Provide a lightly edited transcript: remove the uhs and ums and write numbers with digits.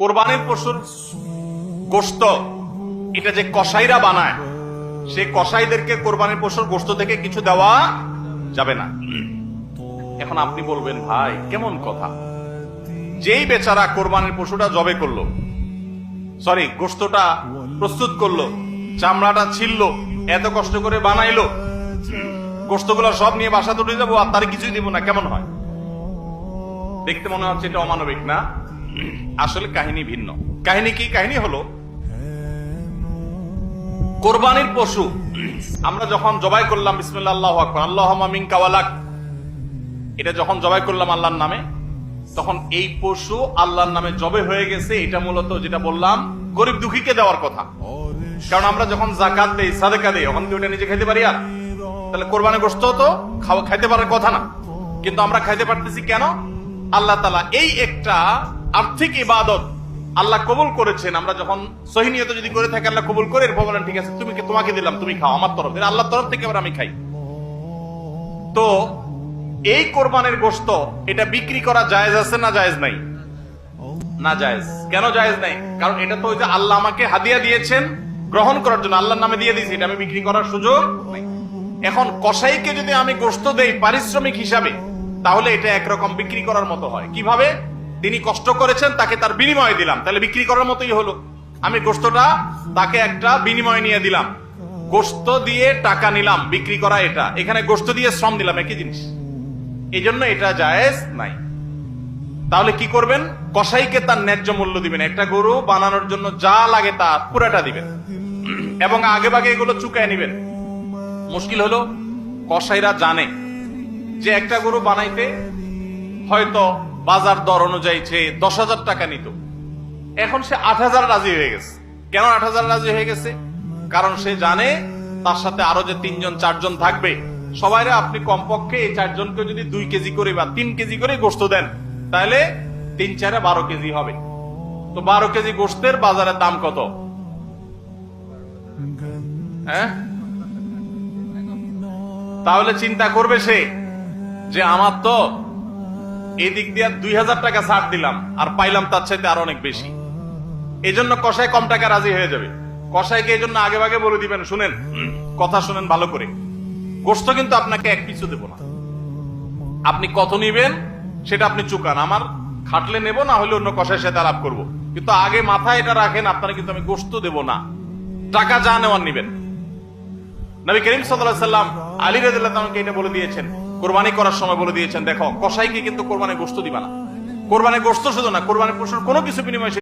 কোরবানির পশুর গোশত এটা যে কসাইরা বানায়, সেই কসাইদেরকে কোরবানির পশুর গোশত থেকে কিছু দেওয়া যাবে না। এখন আপনি বলবেন, ভাই কেমন কথা, যেই বেচারা কোরবানির পশুটা জবে করলো, সরি গোশতটা প্রস্তুত করলো, চামড়াটা ছিললো, এত কষ্ট করে বানাইলো, গোশতগুলো সব নিয়ে বাসা তুলে যাবো আর তার কিছুই দিব না, কেমন হয়? দেখতে মনে হচ্ছে এটা অমানবিক না? আসলে কাহিনী ভিন্ন। কাহিনী কি? কাহিনী হলো, কোরবানির পশু আমরা যখন জবাই করলাম বিসমিল্লাহ আল্লাহু আকবার আল্লাহুম্মা মিনকা ওয়ালাক, এটা যখন জবাই করলাম আল্লাহর নামে, তখন এই পশু আল্লাহর নামে জবে হয়ে গেছে। এটা মূলত যেটা বললাম গরিব দুঃখীকে দেওয়ার কথা। কারণ আমরা যখন যাকাত দেই, সাদেকা দেই, তখন কি ওটা নিজে খাইতে পারি? আর তাহলে কোরবানির গোশত তো খাইতে পারার কথা না, কিন্তু আমরা খাইতে পারতেছি কেন? আল্লাহ তাআলা এই একটা আর্থিক ইবাদত আল্লাহ কবুল করেছেন। আমরা যখন সহিহ নিয়তে যদি করে থাকি, আল্লাহ কবুল করে এরপর বলেন ঠিক আছে তোমাকে দিলাম, তুমি খাও আমার তরফ, আল্লাহর তরফ থেকে আবার আমি খাই। তো এই কোরবানির গোশত এটা বিক্রি করা জায়েজ আছে না জায়েজ নাই? না জায়েজ। কেন জায়েজ নাই? কারণ এটা তো ওই যে আল্লাহ আমাকে হাদিয়া দিয়েছেন গ্রহণ করার জন্য, আল্লাহর নামে দিয়ে দিয়েছি, এটা আমি বিক্রি করার সুযোগ নাই। এখন কসাইকে যদি আমি গোশত দেই পারিশ্রমিক হিসাবে, তাহলে এটা একরকম বিক্রি করার মতো হয়। কিভাবে? তিনি কষ্ট করেছেন, তাকে তার বিনিময়ে দিলাম, তাহলে বিক্রি করার মতোই হলো। আমি গোশতটা তাকে একটা বিনিময় নিয়ে দিলাম, গোশত দিয়ে টাকা নিলাম, বিক্রি করা এটা, এখানে গোশত দিয়ে শ্রম দিলাম, একই জিনিস। এই জন্য এটা জায়েজ নাই। তাহলে কি করবেন? কসাইকে তার ন্যায্য মূল্য দিবেন, একটা গরু বানানোর জন্য যা লাগে তা পুরাটা দিবেন এবং আগে ভাগে এগুলো চুকায় নিবেন। মুশকিল হলো কসাইরা জানে যে একটা গরু বানাইতে হয়তো বাজার দর অনুযায়ী সে 10,000 টাকা নিত, এখন সে 8,000 রাজি হয়ে গেছে। কেন 8,000 রাজি হয়ে গেছে? কারণ সে জানে তার সাথে আরো যে 3জন 4জন থাকবে, সবাইরা আপনি কমপক্ষে এই 4 জনকে যদি 2 কেজি করে বা 3 কেজি করে গোশত দেন, তাহলে 3-4 12 কেজি হবে। তো 12 কেজি গোশতের বাজারের দাম কত? হ্যাঁ, তাহলে চিন্তা করবে সে যে আমার তো এই দিক দিয়ে 2,000 টাকা ছাড় দিলাম আর পাইলাম তার চাইতে আরো অনেক বেশি। এই জন্য কসাই কম টাকা রাজি হয়ে যাবে। কসাইকে এই জন্য আগে ভাগে বলে দিবেন, শুনেন, কথা শুনেন ভালো করে, গোশত কিন্তু আপনাকে এক পিছু দেব না, আপনি কত নিবেন সেটা আপনি চুকান, আমার খাটলে নেব, না হলে অন্য কসাইয়ের সাথে আলাপ করবো, কিন্তু আগে মাথায় এটা রাখেন আপনারা কিন্তু আমি গোশত দেব না, টাকা যা নেওয়ার নিবেন। নবী করিম সাল্লাল্লাহু আলাইহি ওয়াসাল্লাম আলী রাদিয়াল্লাহু তাআলাকে এটা বলে দিয়েছেন, কোরবানি করার সময় বলে দিয়েছেন, দেখো কসাইকে কিন্তু কোরবানির গোশত দিবা না। কোরবানির গোশত শুধু না, কোরবানির পশুর কোনো কিছু বিনিময়ে